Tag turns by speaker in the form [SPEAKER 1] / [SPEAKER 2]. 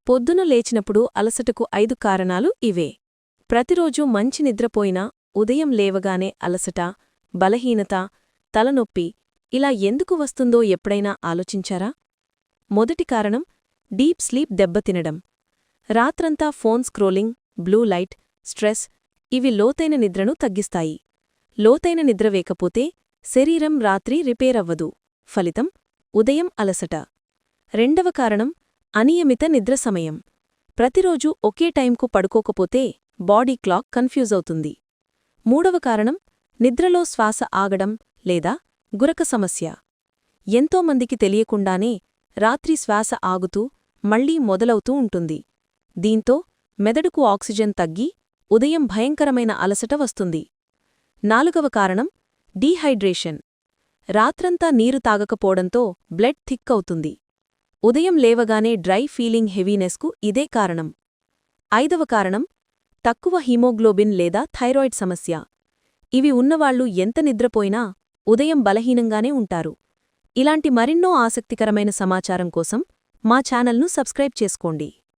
[SPEAKER 1] పొద్దున లేచినప్పుడు అలసటకు 5 కారణాలు ఇవే. ప్రతిరోజూ మంచి నిద్రపోయినా ఉదయం లేవగానే అలసట, బలహీనత, తలనొప్పి ఇలా ఎందుకు వస్తుందో ఎప్పుడైనా ఆలోచించారా? మొదటి కారణం డీప్ స్లీప్ దెబ్బతినడం. రాత్రంతా phone scrolling, blue light, stress ఇవి లోతైన నిద్రను తగ్గిస్తాయి. లోతైన నిద్ర వేకపోతే శరీరం రాత్రి రిపేరవ్వదు. ఫలితం ఉదయం అలసట. రెండవ కారణం అనియమిత నిద్ర సమయం. ప్రతిరోజూ ఒకే టైంకు పడుకోకపోతే బాడీ క్లాక్ కన్ఫ్యూజ్ అవుతుంది. మూడవ కారణం నిద్రలో శ్వాస ఆగడం లేదా గురక సమస్య. ఎంతోమందికి తెలియకుండానే రాత్రి శ్వాస ఆగుతూ మళ్లీ మొదలవుతూ ఉంటుంది. దీంతో మెదడుకు ఆక్సిజన్ తగ్గి ఉదయం భయంకరమైన అలసట వస్తుంది. నాలుగవ కారణం డీహైడ్రేషన్. రాత్రంతా నీరు తాగకపోవడంతో బ్లడ్ థిక్ అవుతుంది. ఉదయం లేవగానే డ్రై ఫీలింగ్ హెవీనెస్కు ఇదే కారణం. ఐదవ కారణం తక్కువ హీమోగ్లోబిన్ లేదా థైరాయిడ్ సమస్య. ఇవి ఉన్నవాళ్లు ఎంత నిద్రపోయినా ఉదయం బలహీనంగానే ఉంటారు. ఇలాంటి మరిన్నో ఆసక్తికరమైన సమాచారం కోసం మా ఛానల్ను సబ్స్క్రైబ్ చేసుకోండి.